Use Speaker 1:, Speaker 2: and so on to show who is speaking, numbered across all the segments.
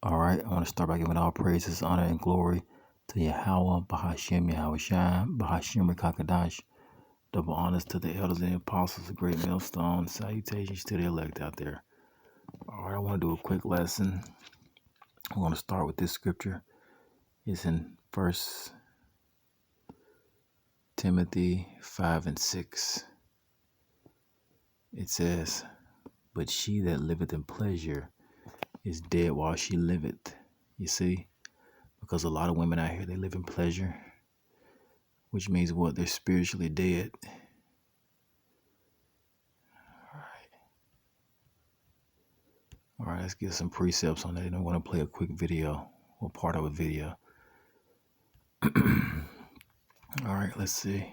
Speaker 1: All right, I want to start by giving all praises, honor, and glory to Yahweh, Bahashem, Yahweh Shai, Bahashem, Kakadash. Double honors to the elders and apostles, a great millstone. Salutations to the elect out there. All right, I want to do a quick lesson. I want to start with this scripture. It's in 1 Timothy 5 and 6. It says, "But she that liveth in pleasure is dead while she liveth." You see? Because a lot of women out here, they live in pleasure, which means what? They're spiritually dead. All right, let's get some precepts on that. And I'm going to play a quick video or part of a video. All right, let's see.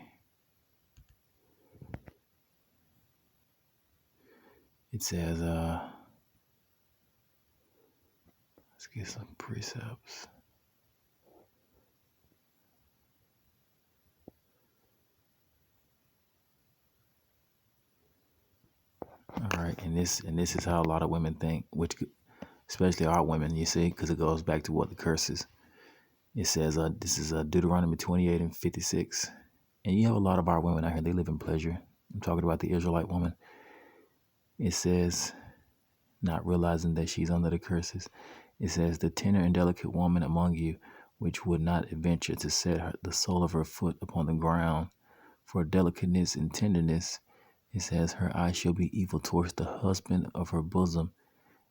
Speaker 1: It says, let's get some precepts. All right, and this is how a lot of women think, which especially our women, you see, because it goes back to what the curse is. It says, this is Deuteronomy 28 and 56. And you have a lot of our women out here, they live in pleasure. I'm talking about the Israelite woman. It says, not realizing that she's under the curses. It says, "The tender and delicate woman among you, which would not venture to set the sole of her foot upon the ground, for delicateness and tenderness." It says, "Her eye shall be evil towards the husband of her bosom,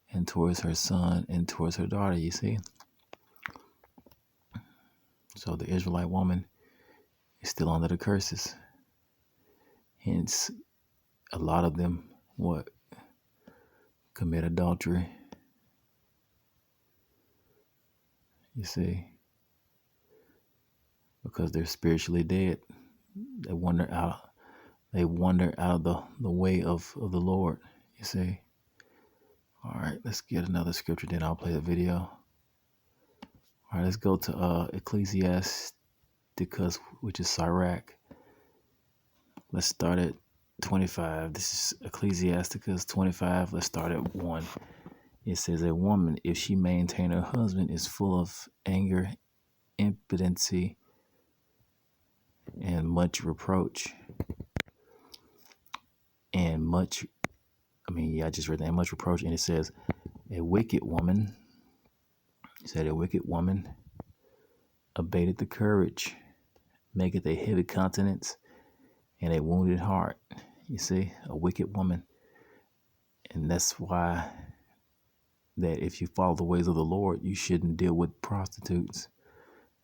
Speaker 1: and towards her son, and towards her daughter." You see? So the Israelite woman is still under the curses. Hence, a lot of them, commit adultery. You see? Because they're spiritually dead. They wander out of the way of the Lord, you see. All right, let's get another scripture, then I'll play the video. All right, let's go to Ecclesiasticus, which is Sirach. Let's start at 25. This is Ecclesiasticus 25. Let's start at 1. It says, "A woman, if she maintain her husband, is full of anger, impotency, and much reproach." I just read that, and much reproach. And it says, "A wicked woman," it said, "a wicked woman abated the courage, maketh a heavy countenance, and a wounded heart." You see, a wicked woman. And that's why that if you follow the ways of the Lord, you shouldn't deal with prostitutes,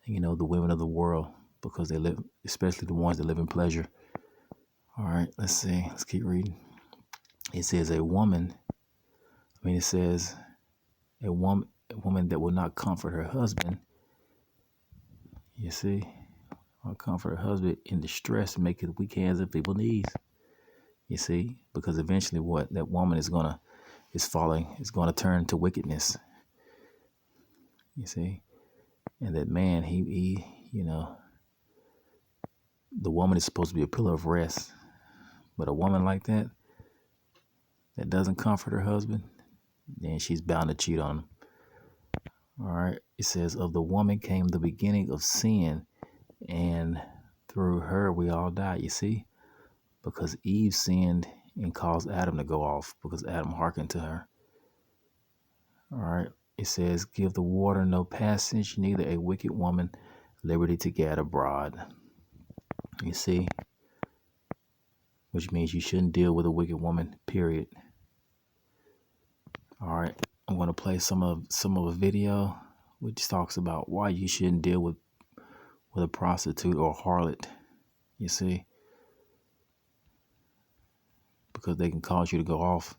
Speaker 1: the women of the world, because they live, especially the ones that live in pleasure. All right, let's see. Let's keep reading. It says, it says, a woman that will not comfort her husband, you see, or comfort her husband in distress, make it weak hands and feeble knees. You see, because eventually what that woman is gonna turn to wickedness. You see, and that man, he the woman is supposed to be a pillar of rest, but a woman like that doesn't comfort her husband, then she's bound to cheat on him. All right, it says, "Of the woman came the beginning of sin, and through her we all die." You see, because Eve sinned and caused Adam to go off, because Adam hearkened to her. All right, it says, "Give the water no passage, neither a wicked woman liberty to gad abroad." You see, which means you shouldn't deal with a wicked woman, period. All right, I'm going to play some of a video which talks about why you shouldn't deal with a prostitute or a harlot. You see, because they can cause you to go off.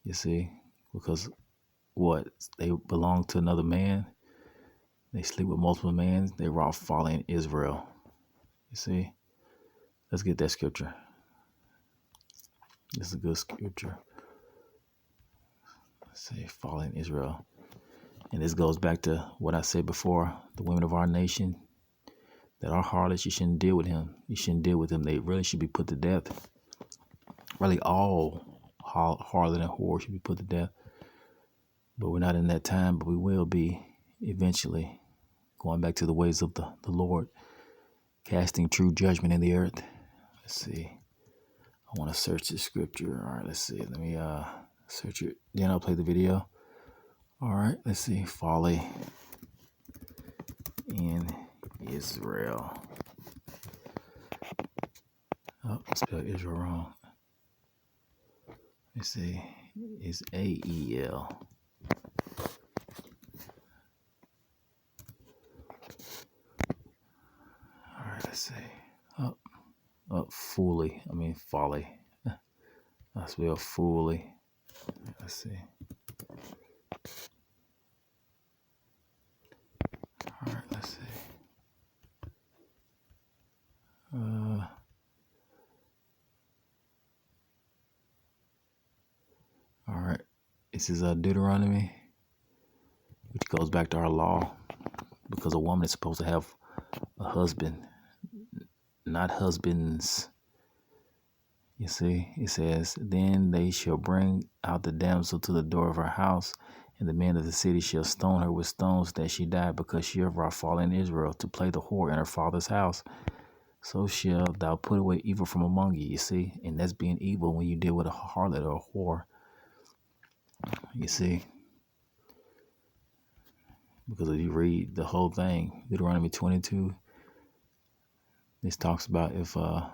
Speaker 1: You see, because they belong to another man. They sleep with multiple men. They were all following Israel. You see, let's get that scripture. This is a good scripture. Say following Israel. And this goes back to what I said before. The women of our nation that are harlots, you shouldn't deal with him. You shouldn't deal with them. They really should be put to death. Really, all harlot and whore should be put to death. But we're not in that time, but we will be eventually, going back to the ways of the Lord, casting true judgment in the earth. Let's see. I want to search the scripture. All right, let's see. Let me search it. Then I'll play the video. All right, let's see. Folly in Israel. Oh, I spelled Israel wrong. Let's see. It's AEL. All right, let's see. Folly. I mean, folly. I spell fully. Let's see. All right, let's see. All right. This is Deuteronomy, which goes back to our law, because a woman is supposed to have a husband, not husbands. You see, it says, then they shall bring out the damsel to the door of her house, and the men of the city shall stone her with stones that she die, because she have wrought folly in Israel to play the whore in her father's house. So shall thou put away evil from among you. You see, and that's being evil when you deal with a harlot or a whore. You see, because if you read the whole thing, Deuteronomy 22, this talks about if a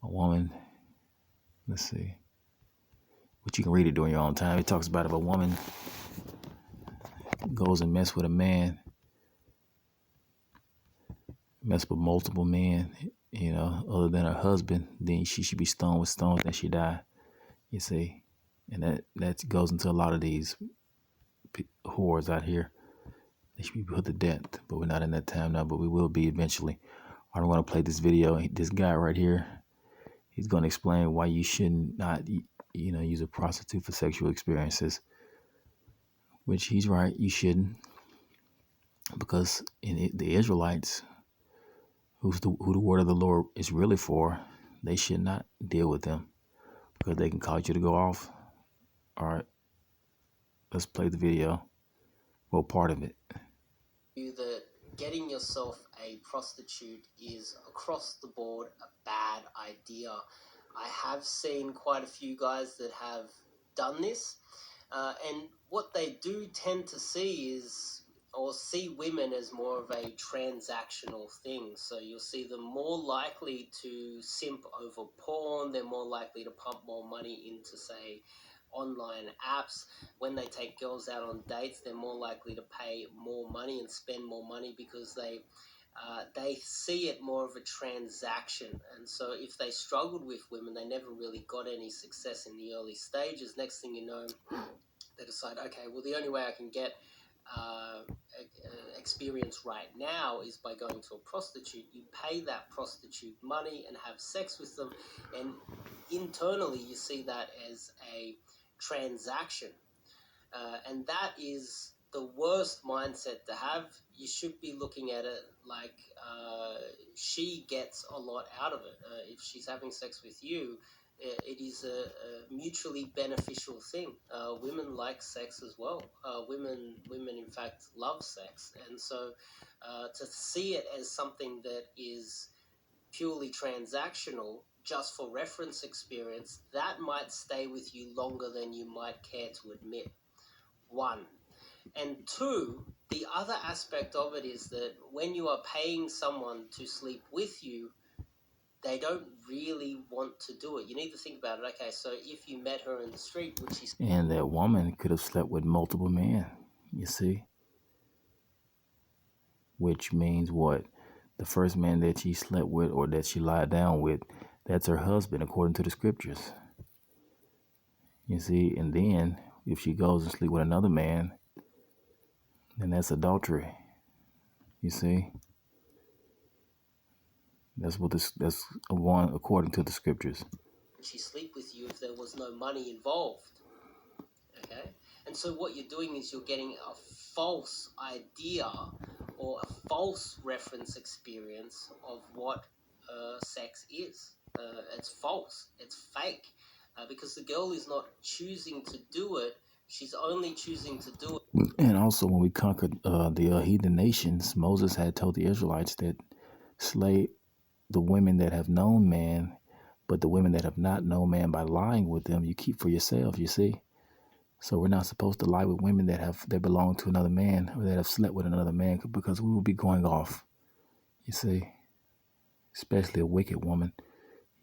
Speaker 1: woman, let's see, but you can read it during your own time. It talks about if a woman goes and mess with a man, mess with multiple men, other than her husband, then she should be stoned with stones that she die. You see, and that goes into a lot of these whores out here. They should be put to death, but we're not in that time now, but we will be eventually. I don't want to play this video. This guy right here, he's going to explain why you should not, use a prostitute for sexual experiences, which he's right. You shouldn't, because the Israelites, who the word of the Lord is really for, they should not deal with them because they can cause you to go off. All right, let's play the video. Well, part of it.
Speaker 2: That getting yourself a prostitute is across the board a bad idea. I have seen quite a few guys that have done this, and what they do tend to see women as more of a transactional thing. So you'll see them more likely to simp over porn. They're more likely to pump more money into, say, online apps. When they take girls out on dates, they're more likely to pay more money and spend more money because they see it more of a transaction. And so if they struggled with women, they never really got any success in the early stages. Next thing you know, they decide, okay, well, the only way I can get experience right now is by going to a prostitute. You pay that prostitute money and have sex with them, and internally you see that as a transaction, and that is the worst mindset to have. You should be looking at it like she gets a lot out of it. If she's having sex with you, it is a mutually beneficial thing. Women like sex as well. Women in fact love sex, and so to see it as something that is purely transactional, just for reference experience, that might stay with you longer than you might care to admit. One. And two, the other aspect of it is that when you are paying someone to sleep with you, they don't really want to do it. You need to think about it. Okay, so if you met her in the street, would she...
Speaker 1: And that woman could have slept with multiple men, you see? Which means what? The first man that she slept with or that she lied down with, that's her husband according to the scriptures. You see, and then if she goes and sleep with another man, then that's adultery. You see? That's one according to the scriptures.
Speaker 2: She sleep with you if there was no money involved. Okay? And so what you're doing is you're getting a false idea or a false reference experience of what sex is. It's false. It's fake. Because the girl is not choosing to do it. She's only choosing to do it.
Speaker 1: And also, when we conquered the heathen nations, Moses had told the Israelites that slay the women that have known man, but the women that have not known man by lying with them, you keep for yourself, you see. So we're not supposed to lie with women that belong to another man or that have slept with another man, because we will be going off, you see, especially a wicked woman.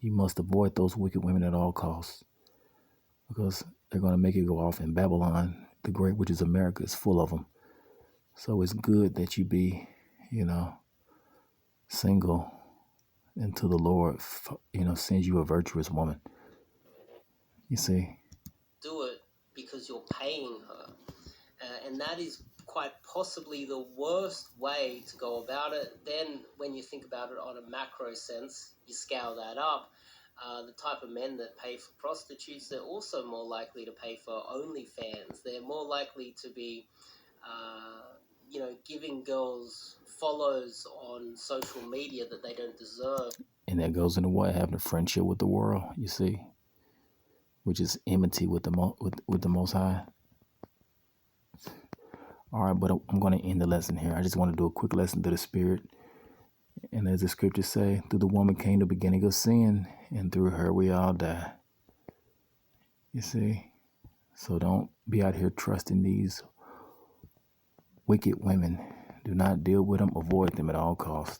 Speaker 1: You must avoid those wicked women at all costs, because they're going to make you go off. In Babylon, the great, which is America, is full of them. So it's good that you be, single until the Lord, sends you a virtuous woman. You see?
Speaker 2: Do it because you're paying her. And that is quite possibly the worst way to go about it. Then when you think about it on a macro sense, you scale that up. The type of men that pay for prostitutes, they're also more likely to pay for OnlyFans. They're more likely to be, giving girls follows on social media that they don't deserve.
Speaker 1: And that goes into what? Having a friendship with the world, you see, which is enmity with the Most High. All right, but I'm going to end the lesson here. I just want to do a quick lesson to the Spirit. And as the scriptures say, through the woman came the beginning of sin, and through her we all die. You see? So don't be out here trusting these wicked women. Do not deal with them. Avoid them at all costs.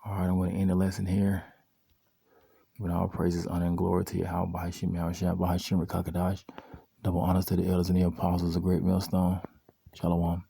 Speaker 1: All right, I'm going to end the lesson here. Giving all praises, honor, and glory to Yahweh, Bahashim, Yahushua, Bahashim, Rakakadash. Double honors to the elders and the apostles, a great millstone. Shalom.